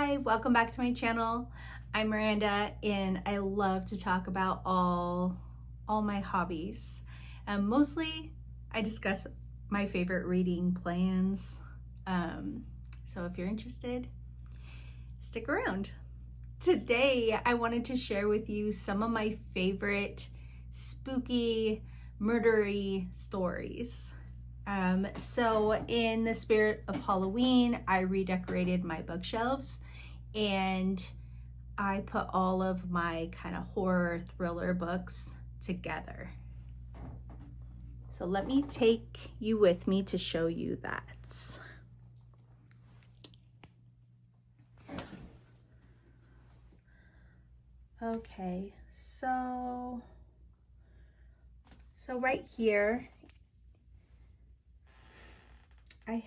Hi, welcome back to my channel. I'm Miranda and I love to talk about all my hobbies. Mostly I discuss my favorite reading plans. So if you're interested, stick around. Today I wanted to share with you some of my favorite spooky, murdery stories. So in the spirit of Halloween, I redecorated my bookshelves and I put all of my kind of horror thriller books together. So let me take you with me to show you that. Okay, so right here I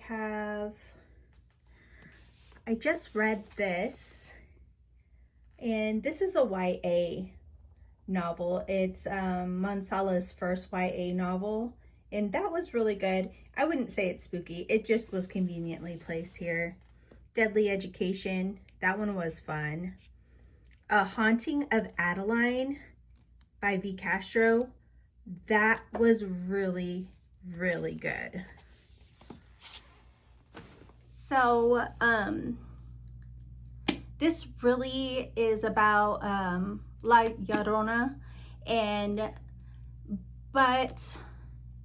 just read this, and this is a YA novel. It's Mansala's first YA novel, and that was really good. I wouldn't say it's spooky, it just was conveniently placed here. Deadly Education, that one was fun. A Haunting of Adeline by V. Castro, that was really, really good. So, this really is about La Llorona, but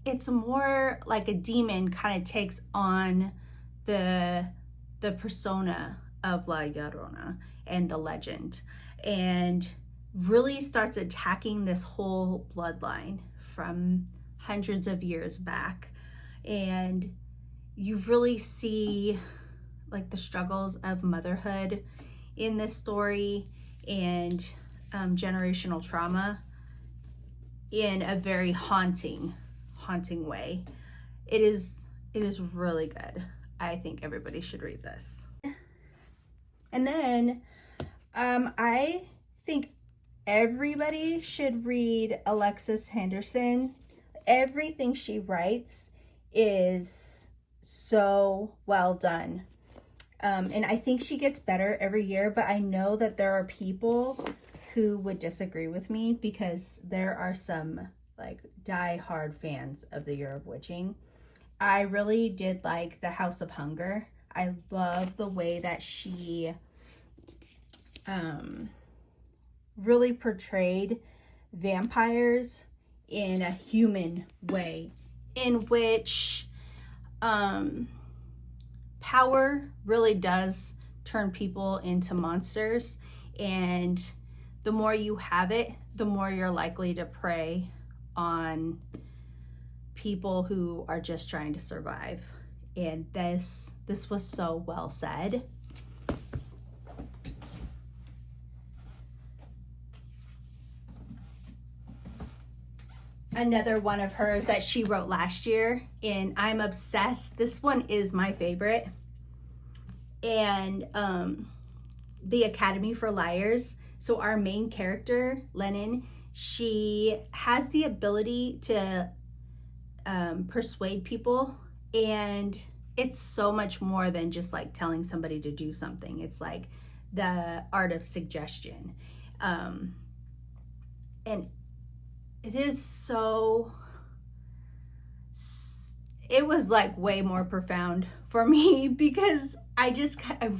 it's more like a demon kind of takes on the persona of La Llorona and the legend, and really starts attacking this whole bloodline from hundreds of years back. And you really see like the struggles of motherhood in this story, and generational trauma in a very haunting way. It is really good. I think everybody should read this. And then I think everybody should read Alexis Henderson. Everything she writes is so well done. And I think she gets better every year, but I know that there are people who would disagree with me because there are some like die-hard fans of the Year of Witching. I really did like The House of Hunger. I love the way that she really portrayed vampires in a human way, in which power really does turn people into monsters, and the more you have it, the more you're likely to prey on people who are just trying to survive. And this was so well said. Another one of hers that she wrote last year, and I'm obsessed. This one is my favorite. And The Academy for Liars. So our main character, Lennon, she has the ability to persuade people, and it's so much more than just like telling somebody to do something. It's like the art of suggestion. And it is so, it was like way more profound for me because I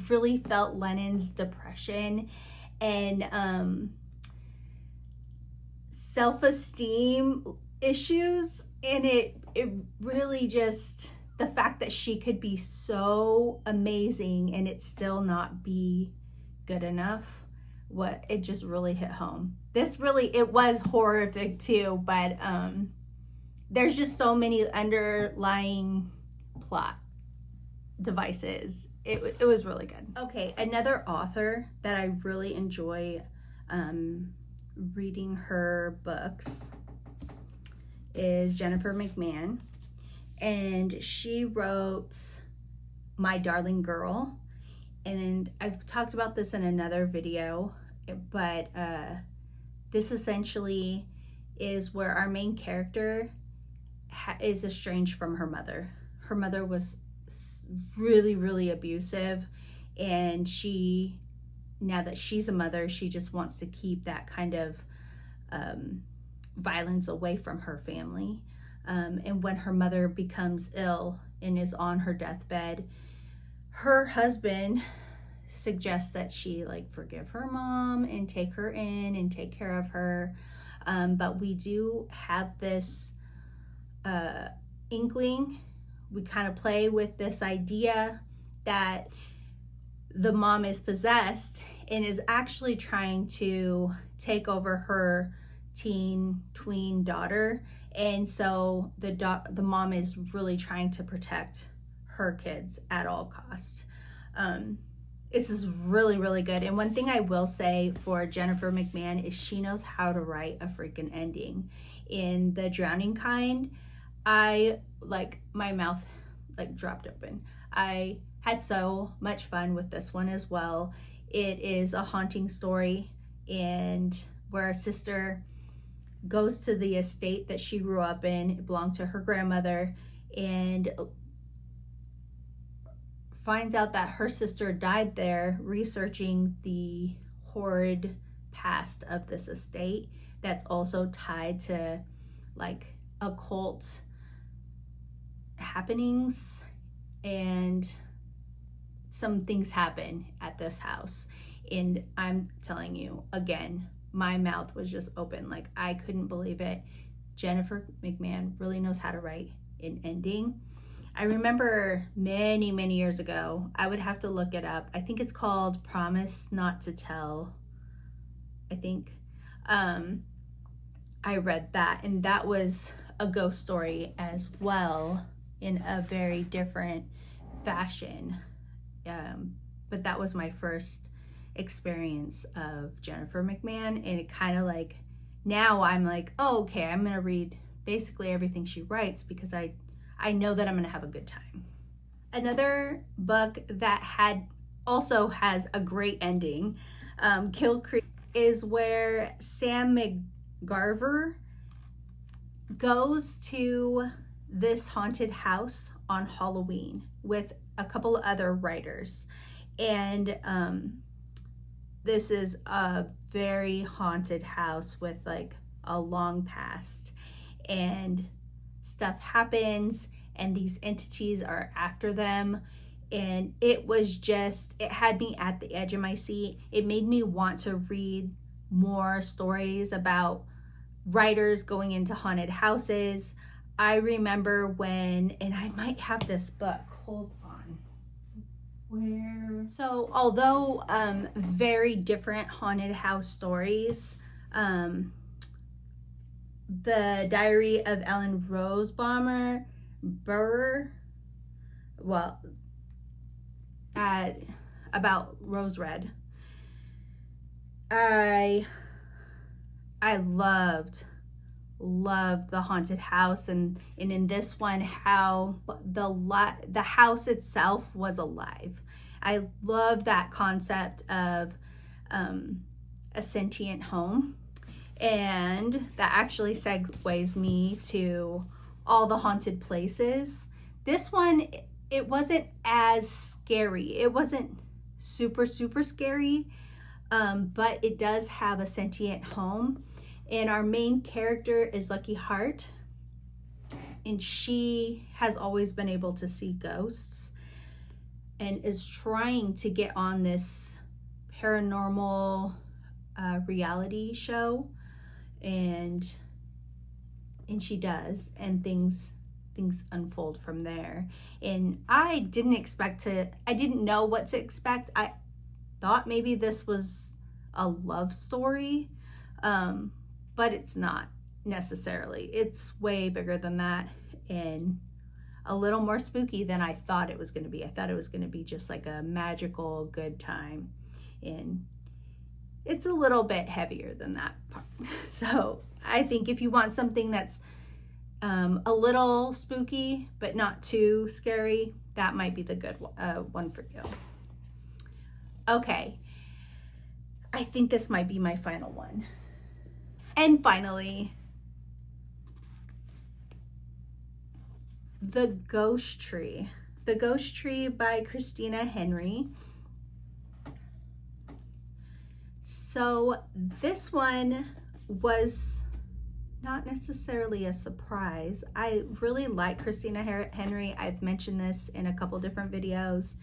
really felt Lennon's depression and self-esteem issues, and it really just, the fact that she could be so amazing and it still not be good enough, it just really hit home. It was horrific too, but there's just so many underlying plot devices. It was really good. Okay, another author that I really enjoy reading her books is Jennifer McMahon, and she wrote My Darling Girl, and I've talked about this in another video, but this essentially is where our main character is estranged from her mother. Her mother was really, really abusive, and she now that she's a mother, she just wants to keep that kind of violence away from her family. And when her mother becomes ill and is on her deathbed, her husband suggests that she like forgive her mom and take her in and take care of her. But we do have this inkling. We kind of play with this idea that the mom is possessed and is actually trying to take over her tween daughter. And so the mom is really trying to protect her kids at all costs. This is really, really good. And one thing I will say for Jennifer McMahon is she knows how to write a freaking ending. In The Drowning Kind, my mouth like dropped open. I had so much fun with this one as well. It is a haunting story, and where a sister goes to the estate that she grew up in. It belonged to her grandmother, and finds out that her sister died there, researching the horrid past of this estate that's also tied to like occult happenings, and some things happen at this house. And I'm telling you again, my mouth was just open. Like, I couldn't believe it. Jennifer McMahon really knows how to write an ending. I remember many, many years ago, I would have to look it up. I think it's called Promise Not to Tell, I think. I read that, and that was a ghost story as well, in a very different fashion. But that was my first experience of Jennifer McMahon, and it kind of like, now I'm like, oh, okay, I'm gonna read basically everything she writes because I know that I'm gonna have a good time. Another book that also has a great ending, Kill Creek, is where Sam McGarver goes to this haunted house on Halloween with a couple of other writers, and this is a very haunted house with like a long past, and stuff happens and these entities are after them, and it had me at the edge of my seat. It made me want to read more stories about writers going into haunted houses. I remember and I might have this book, hold on. So although very different haunted house stories, The Diary of Ellen Rosebaumer, about Rose Red. I loved the haunted house, and in this one, how the house itself was alive. I love that concept of a sentient home, and that actually segues me to all the haunted places. This one, it wasn't as scary. It wasn't super scary, but it does have a sentient home, and our main character is Lucky Hart, and she has always been able to see ghosts and is trying to get on this paranormal reality show, and she does, and things unfold from there. And I didn't know what to expect. I thought maybe this was a love story, but it's not necessarily. It's way bigger than that, and a little more spooky than I thought it was going to be. I thought it was going to be just like a magical good time, and it's a little bit heavier than that part. So I think if you want something that's a little spooky but not too scary, that might be the good one for you. Okay, I think this might be my final one. And finally, The Ghost Tree. The Ghost Tree by Christina Henry. So this one was not necessarily a surprise. I really like Christina Henry. I've mentioned this in a couple different videos.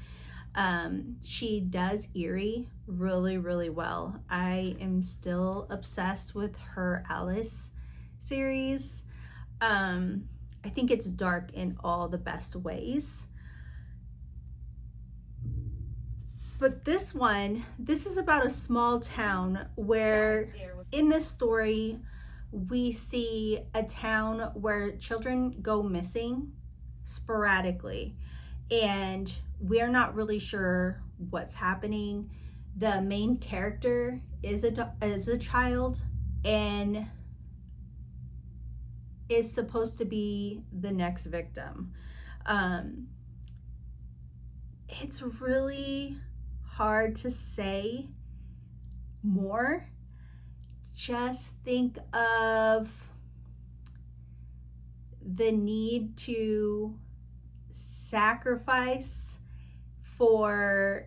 She does eerie really, really well. I am still obsessed with her Alice series. I think it's dark in all the best ways. But this is about a small town where in this story, we see a town where children go missing sporadically, and we're not really sure what's happening. The main character is a child and is supposed to be the next victim. It's really hard to say more. Just think of the need to sacrifice for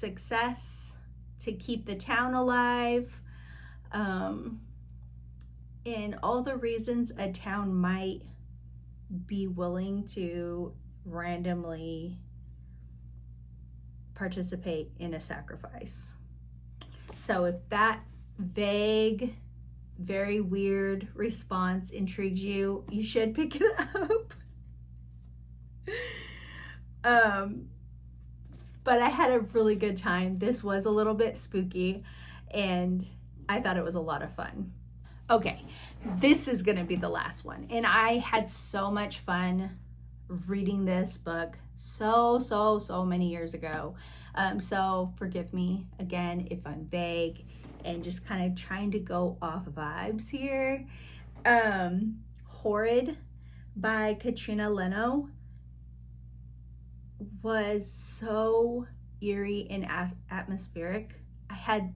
success to keep the town alive, and all the reasons a town might be willing to randomly participate in a sacrifice. So if that vague, very weird response intrigues you, you should pick it up. But I had a really good time. This was a little bit spooky, and I thought it was a lot of fun. Okay, this is gonna be the last one. And I had so much fun reading this book so many years ago. So forgive me again if I'm vague and just kind of trying to go off vibes here. Horrid by Katrina Leno was so eerie and atmospheric. I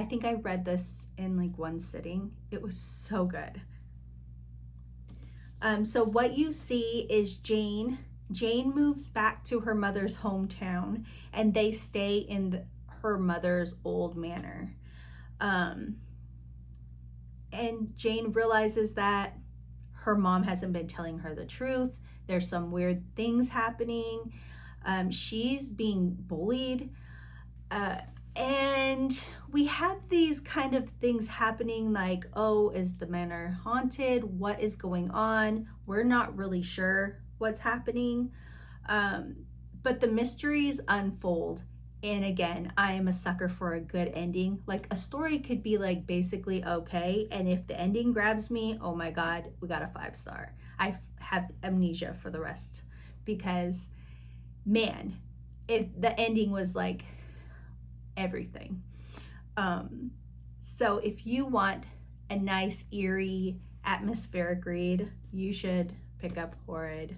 think I read this in like one sitting. It was so good. So what you see is Jane. Jane moves back to her mother's hometown, and they stay in her mother's old manor. And Jane realizes that her mom hasn't been telling her the truth. There's some weird things happening. She's being bullied. And we have these kind of things happening like, oh, is the manor haunted? What is going on? We're not really sure what's happening. But the mysteries unfold. And again, I am a sucker for a good ending. Like a story could be like basically okay. And if the ending grabs me, oh my God, we got a 5-star. I have amnesia for the rest because, man, if the ending was like everything. So if you want a nice, eerie, atmospheric read, you should pick up Horrid.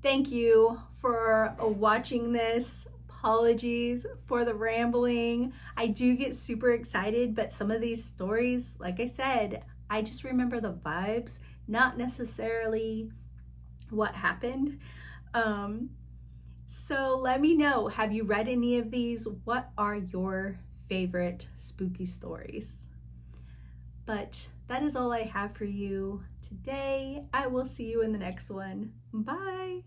Thank you for watching this. Apologies for the rambling. I do get super excited, but some of these stories, like I said, I just remember the vibes, not necessarily what happened. So let me know, have you read any of these? What are your favorite spooky stories? But that is all I have for you today. I will see you in the next one. Bye.